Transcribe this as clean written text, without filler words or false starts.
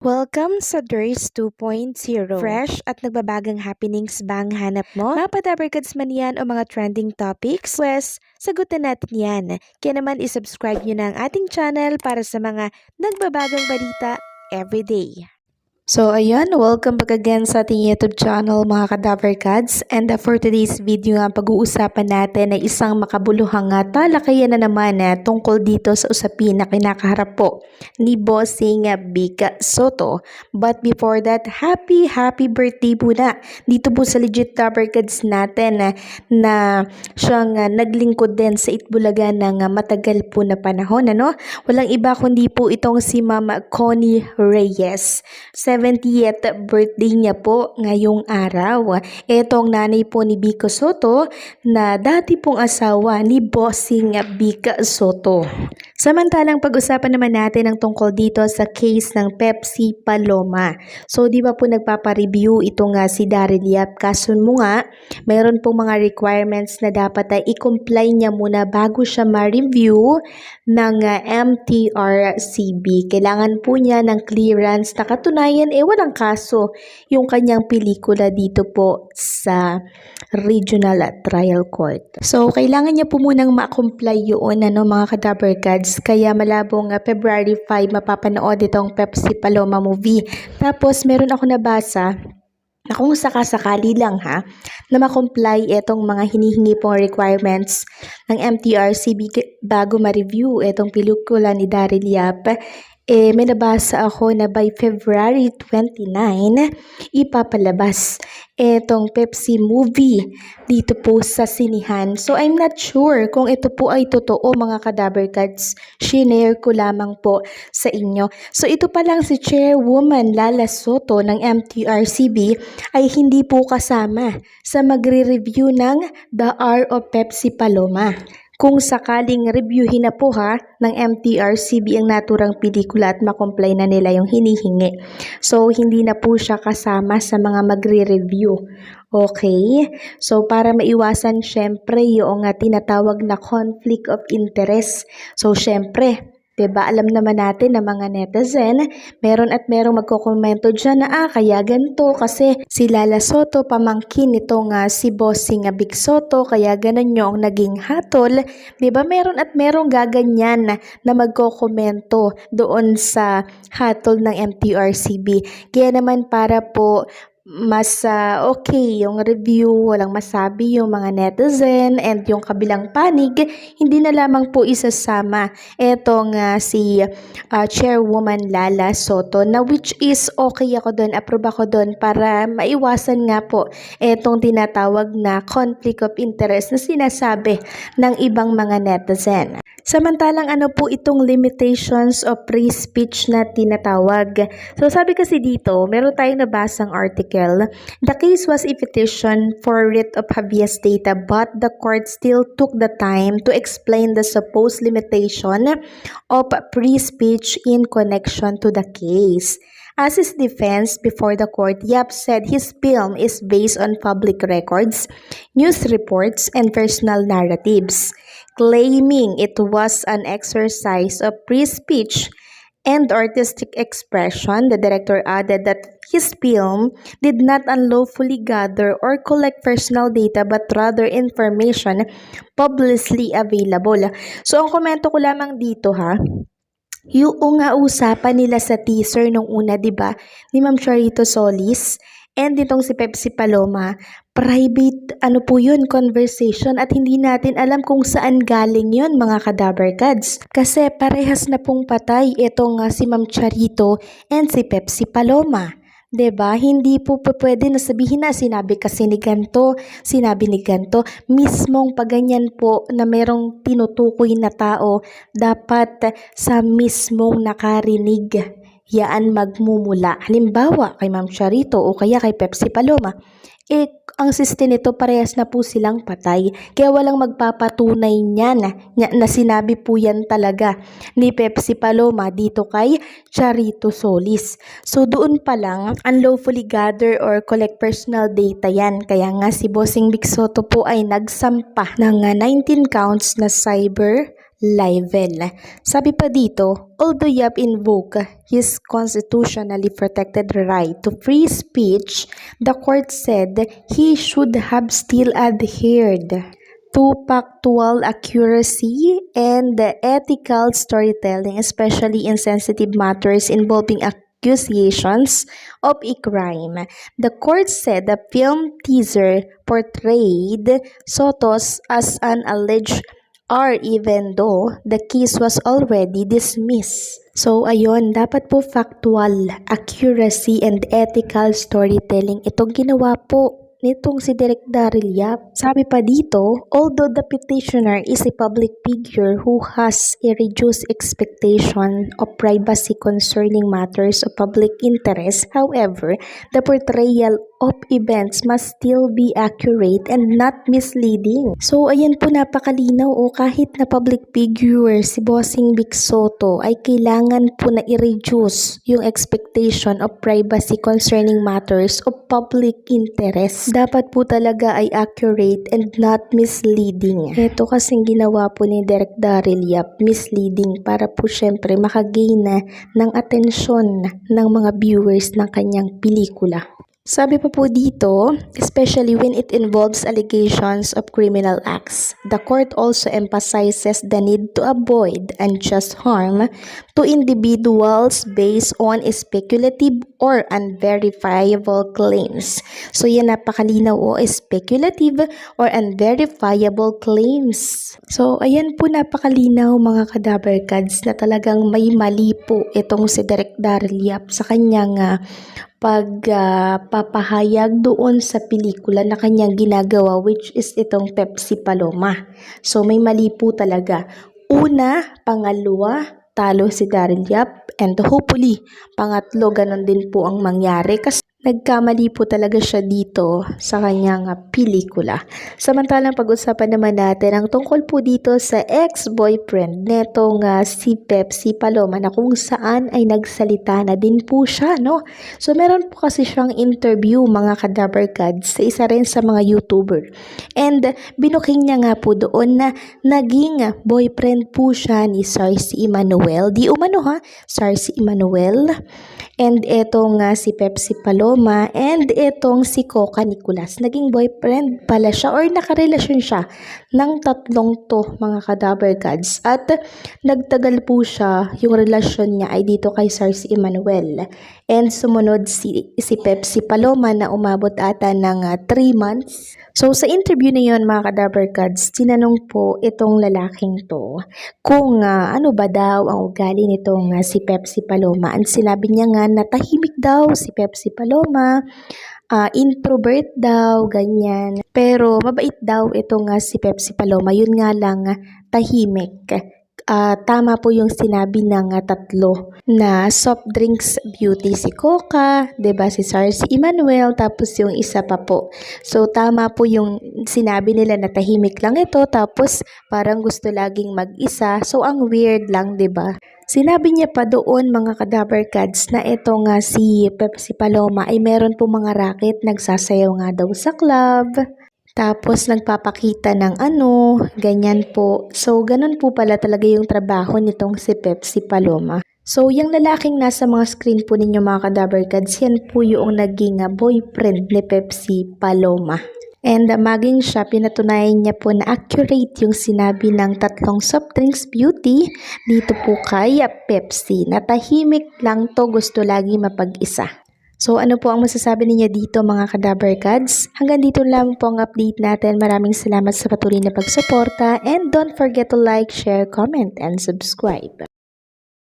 Welcome sa DRS 2.0. Fresh at nagbabagang happenings ba ang hanap mo? Mga padabarkads man yan o mga trending topics? Pwes, sagutan natin yan. Kaya naman isubscribe nyo na ang ating channel para sa mga nagbabagang balita everyday. So ayan, welcome back again sa ating YouTube channel mga Kadaverkads. And for today's video nga, pag-uusapan natin ay isang makabuluhang talakayan na naman tungkol dito sa usapin na kinakaharap po ni Bossing Vic Soto. But before that, happy birthday po na dito po sa legit Daverkads natin na siyang naglingkod din sa Itbulaga ng matagal po na panahon. Walang iba kundi po itong si Mama Connie Reyes. 70th birthday niya po ngayong araw. Ito ang nanay po ni Vico Soto na dati pong asawa ni Bossing Vic Soto. Samantalang pag-usapan naman natin ang tungkol dito sa case ng Pepsi Paloma. So di ba po nagpapa-review ito nga si Daryl Yap, kaso mo nga mayroon pong mga requirements na dapat ay i-comply niya muna bago siya ma-review ng MTRCB. Kailangan po niya ng clearance na katunayan walang kaso yung kanyang pelikula dito po sa Regional Trial Court. So kailangan niya po munang ma-comply yun mga Kadaverkads. Kaya malabong February 5 mapapanood itong Pepsi Paloma movie. Tapos meron ako nabasa na kung sakasakali lang na ma-comply itong mga hinihingi pong requirements ng MTRCB bago ma-review itong pelikula ni Daryl Yap, may nabasa ako na by February 29, ipapalabas itong Pepsi movie dito po sa sinihan. So I'm not sure kung ito po ay totoo mga Kadaverkads. Shinare ko lamang po sa inyo. So ito pa lang si Chairwoman Lala Soto ng MTRCB ay hindi po kasama sa magre-review ng The Hour of Pepsi Paloma. Kung sakaling reviewin na po ng MTRCB ang naturang pelikula at makomply na nila yung hinihingi. So, hindi na po siya kasama sa mga magre-review. Okay? So, para maiwasan syempre yung tinatawag na conflict of interest. So, syempre, diba, alam naman natin na mga netizen, meron magkokomento dyan na kaya ganito kasi si Lala Soto pamangkin itong si Bossing Vic Soto, kaya ganon yung naging hatol. Diba, merong gaganyan na magkokomento doon sa hatol ng MTRCB. Kaya naman para po mas okay yung review, walang masabi yung mga netizen and yung kabilang panig, hindi na lamang po isasama etong si Chairwoman Lala Soto, na which is okay ako doon, approve ako doon para maiwasan nga po etong tinatawag na conflict of interest na sinasabi ng ibang mga netizen. Samantalang po itong limitations of free speech na tinatawag. So sabi kasi dito, meron tayong nabasang article. The case was a petition for writ of habeas data, but the court still took the time to explain the supposed limitation of free speech in connection to the case. As his defense before the court, Yap said his film is based on public records, news reports, and personal narratives, claiming it was an exercise of free speech and artistic expression. The director added that his film did not unlawfully gather or collect personal data but rather information publicly available. So ang komento ko lamang dito yung usapan nila sa teaser nung una, 'di ba? Ni Ma'am Charito Solis and itong si Pepsi Paloma, private po yun, conversation, at hindi natin alam kung saan galing yun mga Kadaverkads. Kasi parehas na pong patay itong si Ma'am Charito and si Pepsi Paloma. 'Di ba? Hindi po pwede na sabihin na sinabi kasi ni ganto, sinabi ni ganto. Mismong paganyan po na merong tinutukoy na tao, dapat sa mismong nakarinig yaan magmumula. Halimbawa kay Ma'am Charito o kaya kay Pepsi Paloma, ang siste nito parehas na po silang patay. Kaya walang magpapatunay niyan na sinabi po yan talaga ni Pepsi Paloma dito kay Charito Solis. So doon pa lang, unlawfully gather or collect personal data yan. Kaya nga si Bossing Vic Soto po ay nagsampa ng 19 counts na cyber libel. Sabi pa dito, although Yap invoked his constitutionally protected right to free speech, the court said he should have still adhered to factual accuracy and ethical storytelling, especially in sensitive matters involving accusations of a crime. The court said the film teaser portrayed Sotos as an alleged or even though the case was already dismissed. So ayun, dapat po factual, accuracy, and ethical storytelling itong ginawa po nitong si Direk Daryl Yap. Sabi pa dito, although the petitioner is a public figure who has a reduced expectation of privacy concerning matters of public interest, however, the portrayal of events must still be accurate and not misleading. So ayan po, napakalinaw kahit na public figure si Bossing Vic Soto ay kailangan po na i-reduce yung expectation of privacy concerning matters of public interest. Dapat po talaga ay accurate and not misleading. Ito kasing ginawa po ni Direk Daryl Yap, misleading para po syempre makagain na ng atensyon ng mga viewers ng kanyang pelikula. Sabi pa po dito, especially when it involves allegations of criminal acts, the court also emphasizes the need to avoid unjust harm to individuals based on speculative or unverifiable claims. So yan, napakalinaw speculative or unverifiable claims. So ayan po, napakalinaw mga kadabarkads na talagang may mali po itong si Direk Daryl Yap sa kanyang pagpapahayag doon sa pelikula na kanyang ginagawa, which is itong Pepsi Paloma. So may mali po talaga. Una, pangalawa, talo si Daryl Yap, and hopefully pangatlo ganun din po ang mangyari kasi nagkamali po talaga siya dito sa kanyang pelikula. Samantalang pag-usapan naman natin ang tungkol po dito sa ex-boyfriend netong si Pepsi Paloma, na kung saan ay nagsalita na din po siya, no? So meron po kasi siyang interview mga kadabarkads sa isa rin sa mga YouTuber. And binuking niya nga po doon na naging boyfriend po siya ni Sarcy Emmanuel. Di umano Sarcy Emmanuel. And etong si Pepsi Paloma and etong si Coca Nicolas. Naging boyfriend pala siya or nakarelasyon siya ng tatlong to mga kadabarkads. At nagtagal po siya, yung relasyon niya ay dito kay Sarcy Emmanuel. And sumunod si Pepsi Paloma na umabot ata ng 3 months. So sa interview na yun mga kadabarkads, tinanong po itong lalaking to kung ano ba daw ang ugali nitong si Pepsi Paloma. And sinabi niya nga na tahimik daw si Pepsi Paloma, introvert daw, ganyan. Pero mabait daw itong si Pepsi Paloma, yun nga lang tahimik. Tama po yung sinabi ng tatlo na soft drinks beauty si Coca, 'di ba, si Sarcy Emmanuel, tapos yung isa pa po. So tama po yung sinabi nila na tahimik lang ito, tapos parang gusto laging mag-isa. So ang weird lang, 'di ba? Sinabi niya pa doon mga kadabarkads na ito nga si Pepsi Paloma ay meron po mga racket, nagsasayaw nga daw sa club. Tapos nagpapakita ng ganyan po. So ganun po pala talaga yung trabaho nitong si Pepsi Paloma. So yung lalaking nasa mga screen po ninyo mga kadabarkads, yan po yung naging boyfriend ni Pepsi Paloma. And maging siya, pinatunayan niya po na accurate yung sinabi ng tatlong soft drinks beauty dito po kay Pepsi. Natahimik lang to, gusto lagi mapag-isa. So ano po ang masasabi niyo dito mga kadabarkads? Hanggang dito lang po ang update natin. Maraming salamat sa patuloy na pagsuporta and don't forget to like, share, comment, and subscribe.